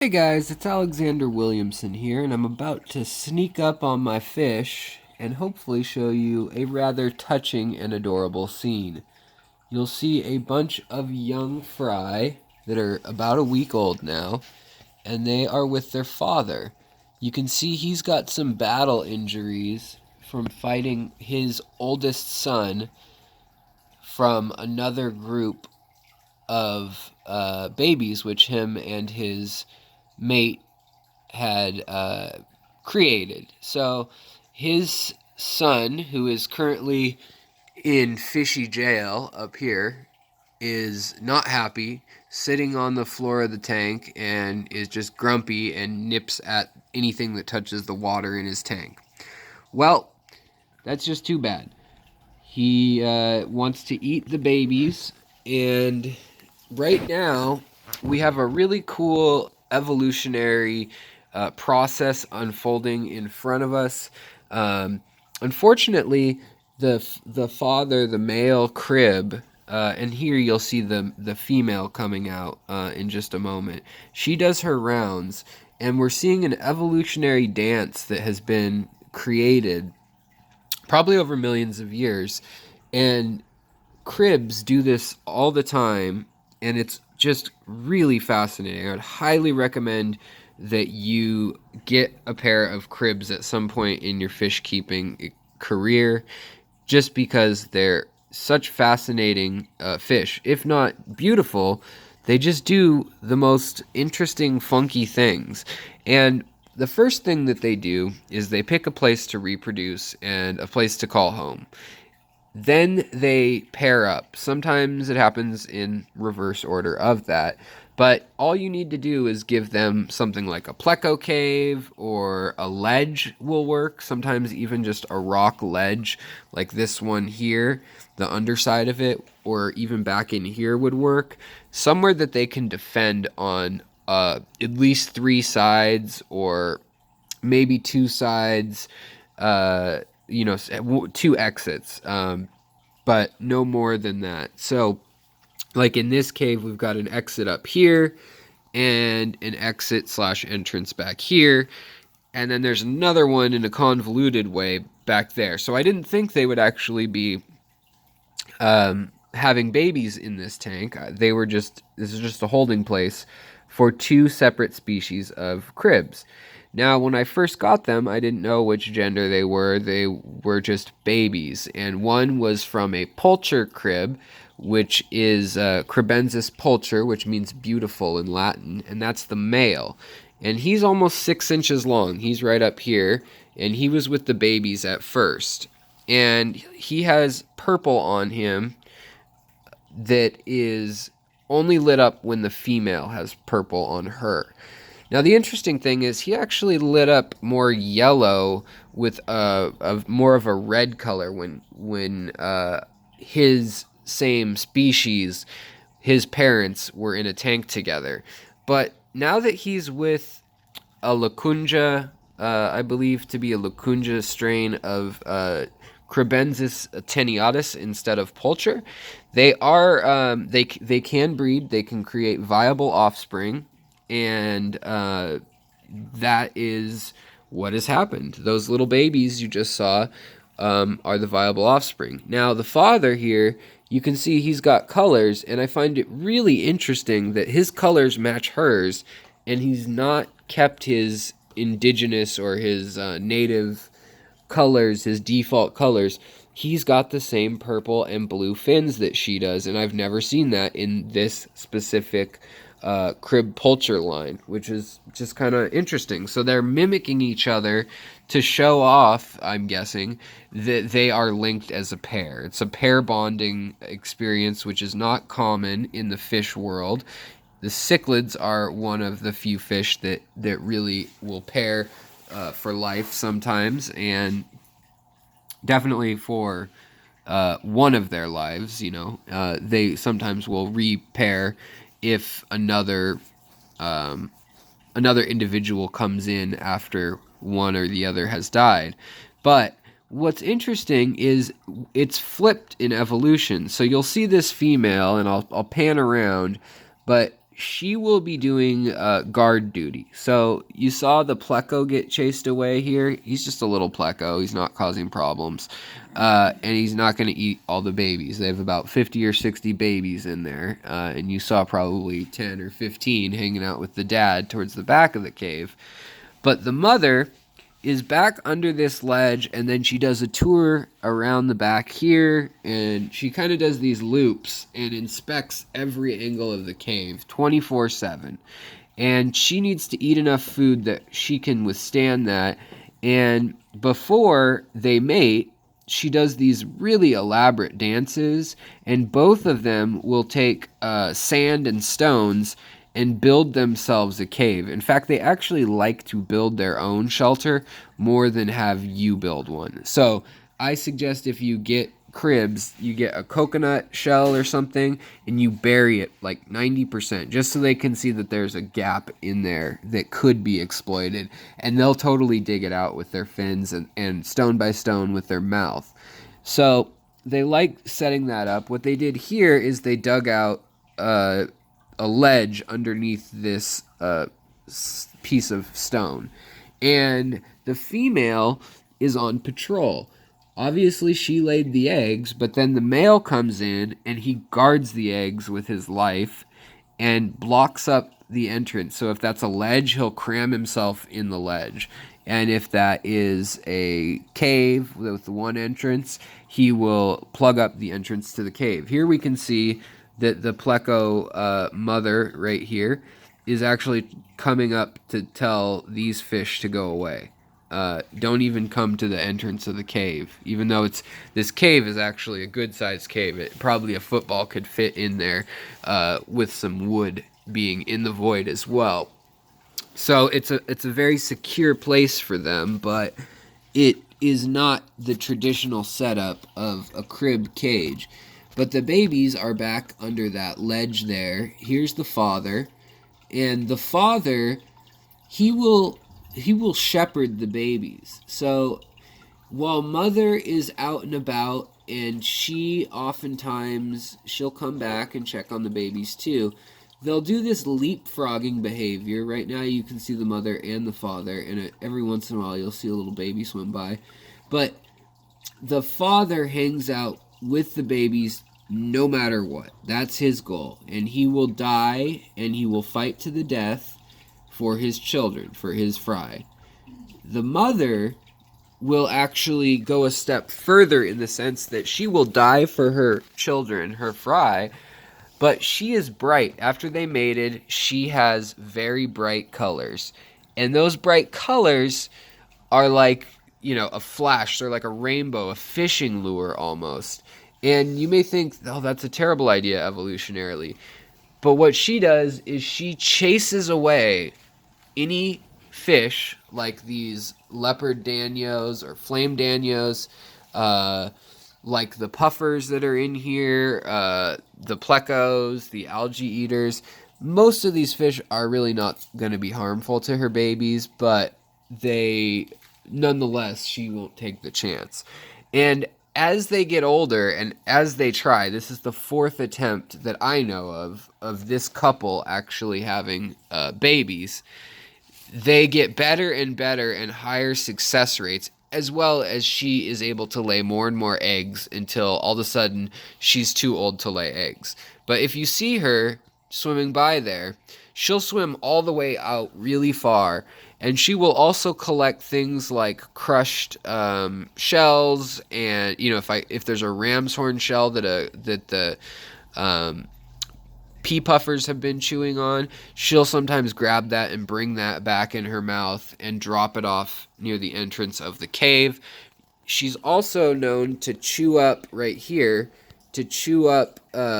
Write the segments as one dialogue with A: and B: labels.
A: Hey guys, it's Alexander Williamson here, and I'm about to sneak up on my fish and hopefully show you a rather touching and adorable scene. You'll see a bunch of young fry that are about a week old now, and they are with their father. You can see he's got some battle injuries from fighting his oldest son from another group of babies, which him and his mate had created. So his son, who is currently in fishy jail up here, is not happy, sitting on the floor of the tank, and is just grumpy and nips at anything that touches the water in his tank. Well, that's just too bad. He wants to eat the babies, and right now we have a really cool evolutionary process unfolding in front of us. Um, Unfortunately, the father, the male crib, and here you'll see the female coming out in just a moment. She does her rounds, and we're seeing an evolutionary dance that has been created probably over millions of years. And cribs do this all the time, and it's just really fascinating. I would highly recommend that you get a pair of cribs at some point in your fish keeping career, just because they're such fascinating fish. If not beautiful, they just do the most interesting, funky things. And the first thing that they do is they pick a place to reproduce and a place to call home. Then they pair up. Sometimes it happens in reverse order of that. But all you need to do is give them something like a pleco cave, or a ledge will work. Sometimes even just a rock ledge like this one here, the underside of it, or even back in here would work. Somewhere that they can defend on at least three sides, or maybe two sides, uh, two exits, but no more than that. So, like in this cave, we've got an exit up here and an exit slash entrance back here. And then there's another one in a convoluted way back there. So I didn't think they would actually be having babies in this tank. This is just a holding place for two separate species of cribs. Now, when I first got them, I didn't know which gender they were. They were just babies. And one was from a Pulcher crib, which is Kribensis Pulcher, which means beautiful in Latin, and that's the male. And he's almost 6 inches long. He's right up here, and he was with the babies at first. And he has purple on him that is only lit up when the female has purple on her. Now, the interesting thing is he actually lit up more yellow with a more of a red color when his same species, his parents, were in a tank together. But now that he's with a Lokundje, I believe to be a Lokundje strain of Kribensis Taeniatus instead of Pulcher, they can breed, they can create viable offspring, and that is what has happened. Those little babies you just saw are the viable offspring. Now, the father here, you can see he's got colors, and I find it really interesting that his colors match hers, and he's not kept his indigenous or his native colors, his default colors. He's got the same purple and blue fins that she does, and I've never seen that in this specific crib Pulcher line, which is just kind of interesting. So they're mimicking each other to show off, I'm guessing, that they are linked as a pair. It's a pair bonding experience, which is not common in the fish world. The cichlids are one of the few fish that really will pair for life sometimes, and definitely for one of their lives. They sometimes will repair if another individual comes in after one or the other has died. But what's interesting is it's flipped in evolution. So you'll see this female, and I'll pan around, but she will be doing guard duty. So you saw the pleco get chased away here. He's just a little pleco. He's not causing problems. And he's not going to eat all the babies. They have about 50 or 60 babies in there. And you saw probably 10 or 15 hanging out with the dad towards the back of the cave. But the mother is back under this ledge, and then she does a tour around the back here, and she kind of does these loops and inspects every angle of the cave 24/7. And she needs to eat enough food that she can withstand that. And before they mate, she does these really elaborate dances, and both of them will take sand and stones and build themselves a cave. In fact, they actually like to build their own shelter more than have you build one. So I suggest if you get cribs, you get a coconut shell or something and you bury it like 90%, just so they can see that there's a gap in there that could be exploited. And they'll totally dig it out with their fins and stone by stone with their mouth. So they like setting that up. What they did here is they dug out a ledge underneath this piece of stone. And the female is on patrol. Obviously, she laid the eggs, but then the male comes in and he guards the eggs with his life and blocks up the entrance. So if that's a ledge, he'll cram himself in the ledge. And if that is a cave with one entrance, he will plug up the entrance to the cave. Here we can see that the pleco mother right here is actually coming up to tell these fish to go away. Don't even come to the entrance of the cave, even though this cave is actually a good-sized cave. Probably a football could fit in there with some wood being in the void as well. So it's a very secure place for them, but it is not the traditional setup of a crib cage. But the babies are back under that ledge there. Here's the father. And the father, he will shepherd the babies. So while mother is out and about, and she'll come back and check on the babies too, they'll do this leapfrogging behavior. Right now you can see the mother and the father, and every once in a while you'll see a little baby swim by. But the father hangs out with the babies no matter what. That's his goal. And he will die and he will fight to the death for his children, for his fry. The mother will actually go a step further in the sense that she will die for her children, her fry, but she is bright. After they mated, she has very bright colors. And those bright colors are like, a flash. They're like a rainbow, a fishing lure almost. And you may think, oh, that's a terrible idea evolutionarily. But what she does is she chases away any fish like these leopard danios or flame danios, like the puffers that are in here, the plecos, the algae eaters. Most of these fish are really not going to be harmful to her babies, but nonetheless, she won't take the chance. And as they get older and as they try, this is the fourth attempt that I know of this couple actually having babies, they get better and better and higher success rates, as well as she is able to lay more and more eggs until all of a sudden she's too old to lay eggs. But if you see her swimming by there, she'll swim all the way out really far, and she will also collect things like crushed shells, and if there's a ram's horn shell that the pea puffers have been chewing on, she'll sometimes grab that and bring that back in her mouth and drop it off near the entrance of the cave. She's also known to chew up right here,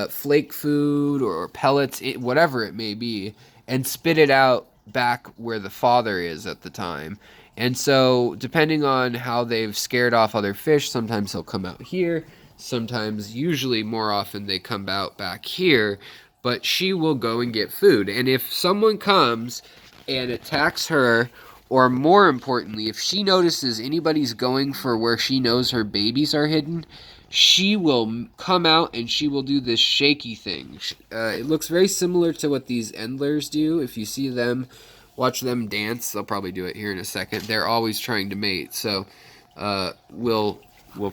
A: flake food or pellets, whatever it may be, and spit it out back where the father is at the time. And so depending on how they've scared off other fish, sometimes they'll come out here, sometimes, usually more often, they come out back here. But she will go and get food. And if someone comes and attacks her, or more importantly, if she notices anybody's going for where she knows her babies are hidden, she will come out and she will do this shaky thing. It looks very similar to what these endlers do. If you see them, watch them dance, they'll probably do it here in a second. They're always trying to mate, so we'll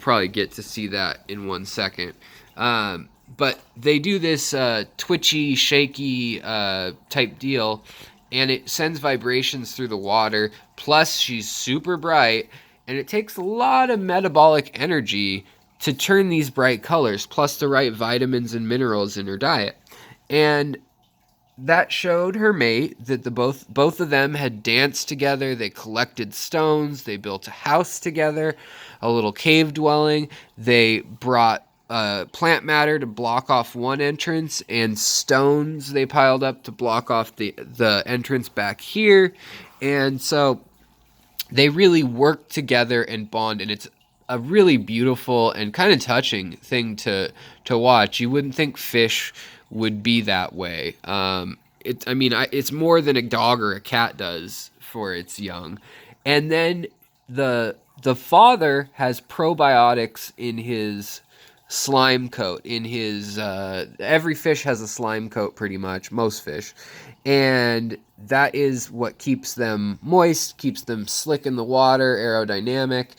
A: probably get to see that in 1 second. But they do this twitchy, shaky type deal, and it sends vibrations through the water. Plus, she's super bright, and it takes a lot of metabolic energy to turn these bright colors, plus the right vitamins and minerals in her diet. And that showed her mate that both of them had danced together. They collected stones. They built a house together, a little cave dwelling. They brought plant matter to block off one entrance, and stones they piled up to block off the entrance back here. And so they really work together and bond, and it's a really beautiful and kind of touching thing to watch. You wouldn't think fish would be that way. It's more than a dog or a cat does for its young. And then the father has probiotics in his slime coat. In his every fish has a slime coat, pretty much, most fish, and that is what keeps them moist, keeps them slick in the water, aerodynamic,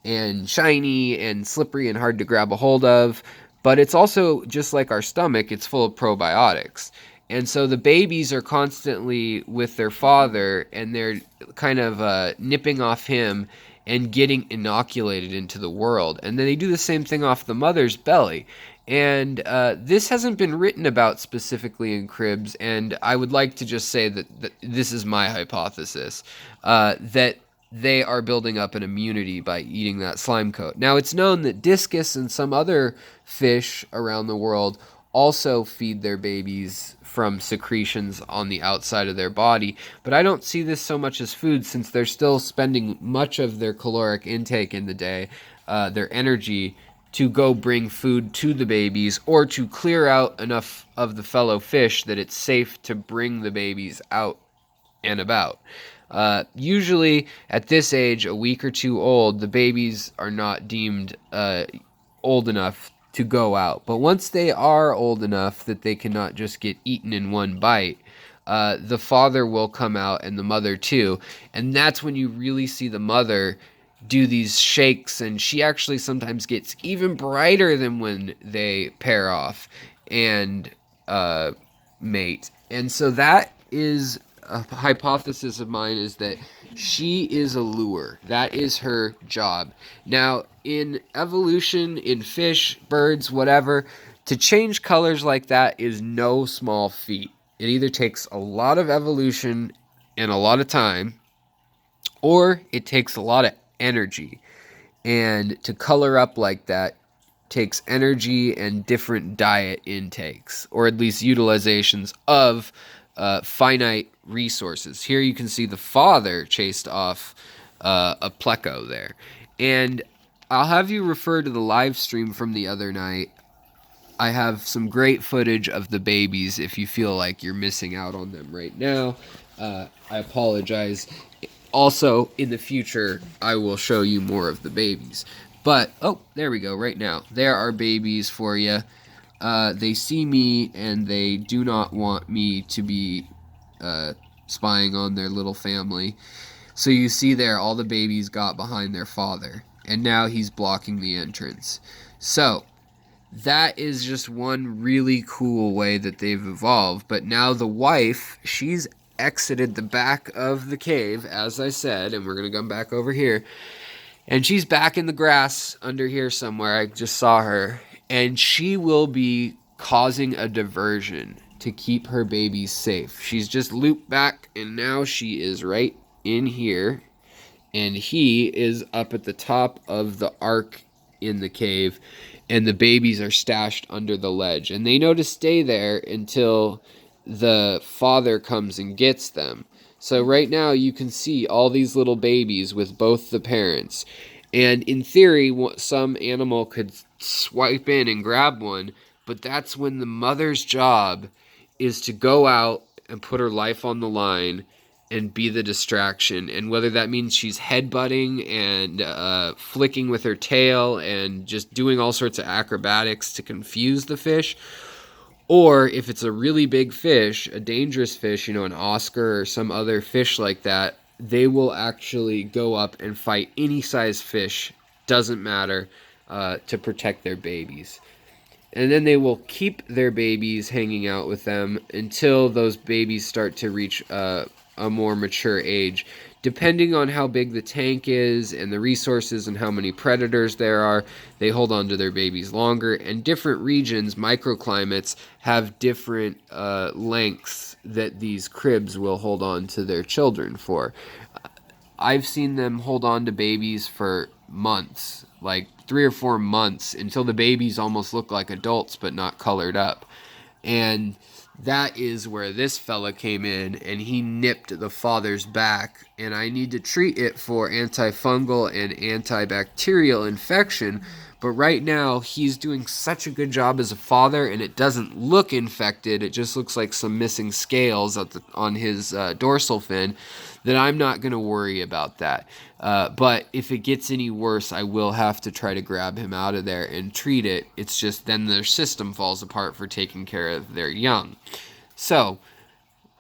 A: and shiny and slippery and hard to grab a hold of. But it's also, just like our stomach, it's full of probiotics. And so the babies are constantly with their father, and they're kind of nipping off him and getting inoculated into the world. And then they do the same thing off the mother's belly. And this hasn't been written about specifically in Kribs, and I would like to just say that this is my hypothesis, that they are building up an immunity by eating that slime coat. Now, it's known that discus and some other fish around the world also feed their babies from secretions on the outside of their body, but I don't see this so much as food, since they're still spending much of their caloric intake in the day, their energy, to go bring food to the babies, or to clear out enough of the fellow fish that it's safe to bring the babies out and about. Usually at this age, a week or two old, the babies are not deemed old enough to go out. But once they are old enough that they cannot just get eaten in one bite, the father will come out, and the mother too. And that's when you really see the mother do these shakes, and she actually sometimes gets even brighter than when they pair off and mate. And so that is a hypothesis of mine, is that she is a lure. That is her job. Now, in evolution, in fish, birds, whatever, to change colors like that is no small feat. It either takes a lot of evolution and a lot of time, or it takes a lot of energy. And to color up like that takes energy and different diet intakes, or at least utilizations of finite resources. Here you can see the father chased off a pleco there. And I'll have you refer to the live stream from the other night. I have some great footage of the babies if you feel like you're missing out on them right now. I apologize. Also, in the future, I will show you more of the babies. But, oh, there we go, right now. There are babies for you. They see me, and they do not want me to be spying on their little family. So you see there, all the babies got behind their father, and now he's blocking the entrance. So that is just one really cool way that they've evolved. But now the wife, she's exited the back of the cave, as I said, and we're going to come back over here. And she's back in the grass under here somewhere. I just saw her. And she will be causing a diversion to keep her babies safe. She's just looped back, and now she is right in here. And he is up at the top of the arc in the cave. And the babies are stashed under the ledge. And they know to stay there until the father comes and gets them. So right now you can see all these little babies with both the parents. And in theory, some animal could swipe in and grab one, but that's when the mother's job is to go out and put her life on the line and be the distraction. And whether that means she's headbutting and flicking with her tail and just doing all sorts of acrobatics to confuse the fish, or if it's a really big fish, a dangerous fish, an Oscar or some other fish like that, they will actually go up and fight any size fish, doesn't matter, to protect their babies. And then they will keep their babies hanging out with them until those babies start to reach a more mature age. Depending on how big the tank is and the resources and how many predators there are, they hold on to their babies longer. And different regions, microclimates, have different lengths that these cribs will hold on to their children for. I've seen them hold on to babies for months, like 3 or 4 months, until the babies almost look like adults but not colored up. And that is where this fella came in, and he nipped the father's back, and I need to treat it for antifungal and antibacterial infection. But right now, he's doing such a good job as a father, and it doesn't look infected. It just looks like some missing scales on his dorsal fin, that I'm not going to worry about that. But if it gets any worse, I will have to try to grab him out of there and treat it. It's just then their system falls apart for taking care of their young. So,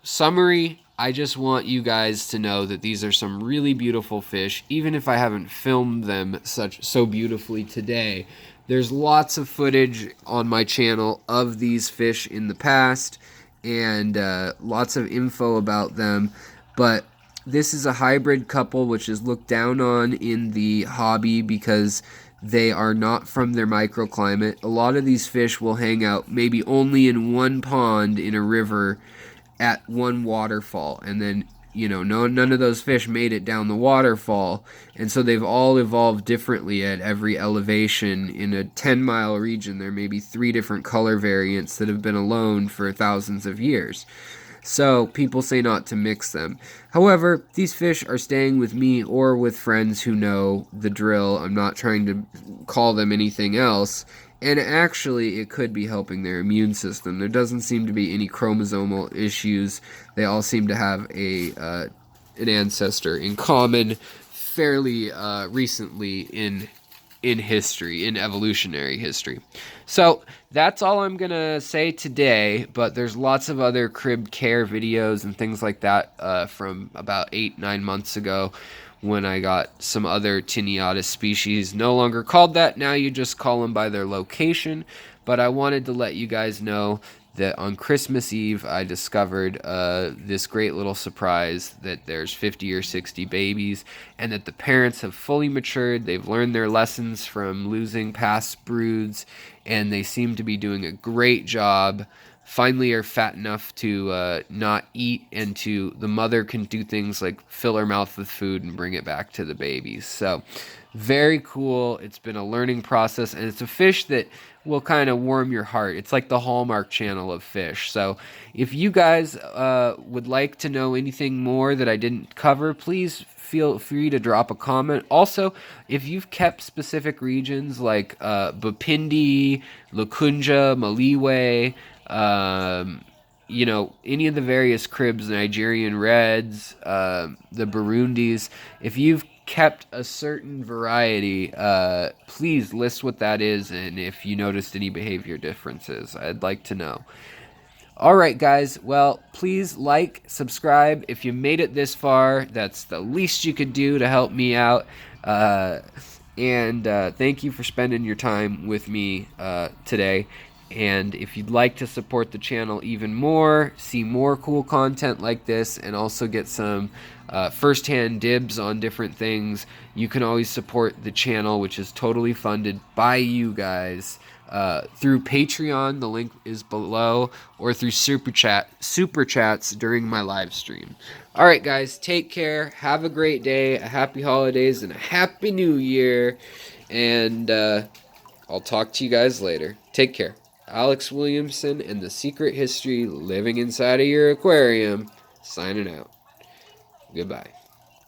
A: summary, I just want you guys to know that these are some really beautiful fish. Even if I haven't filmed them so beautifully today, there's lots of footage on my channel of these fish in the past, and lots of info about them. But this is a hybrid couple, which is looked down on in the hobby because they are not from their microclimate. A lot of these fish will hang out maybe only in one pond in a river at one waterfall, and then none of those fish made it down the waterfall, and so they've all evolved differently at every elevation. In a 10-mile region, there may be 3 different color variants that have been alone for thousands of years. So people say not to mix them. However, these fish are staying with me or with friends who know the drill. I'm not trying to call them anything else. And actually, it could be helping their immune system. There doesn't seem to be any chromosomal issues. They all seem to have an ancestor in common fairly recently in history, in evolutionary history. So that's all I'm going to say today, but there's lots of other crib care videos and things like that from about 8-9 months ago, when I got some other Taeniatus species, no longer called that. Now you just call them by their location. But I wanted to let you guys know that on Christmas Eve, I discovered this great little surprise that there's 50 or 60 babies, and that the parents have fully matured. They've learned their lessons from losing past broods, and they seem to be doing a great job. Finally are fat enough to not eat, and the mother can do things like fill her mouth with food and bring it back to the babies. So very cool. It's been a learning process, and it's a fish that will kind of warm your heart. It's like the Hallmark Channel of fish. So if you guys would like to know anything more that I didn't cover, please feel free to drop a comment. Also, if you've kept specific regions like Bapindi, Lokundje, Maliwe, any of the various cribs, Nigerian Reds, the Burundis, if you've kept a certain variety, please list what that is, and if you noticed any behavior differences, I'd like to know. Alright guys, well, please like, subscribe. If you made it this far, that's the least you could do to help me out. And thank you for spending your time with me today. And if you'd like to support the channel even more, see more cool content like this, and also get some first-hand dibs on different things, you can always support the channel, which is totally funded by you guys, through Patreon, the link is below, or through Super Chats during my live stream. Alright guys, take care, have a great day, a happy holidays, and a happy new year, and I'll talk to you guys later. Take care. Alex Williamson and the Secret History Living Inside of Your Aquarium, signing out. Goodbye.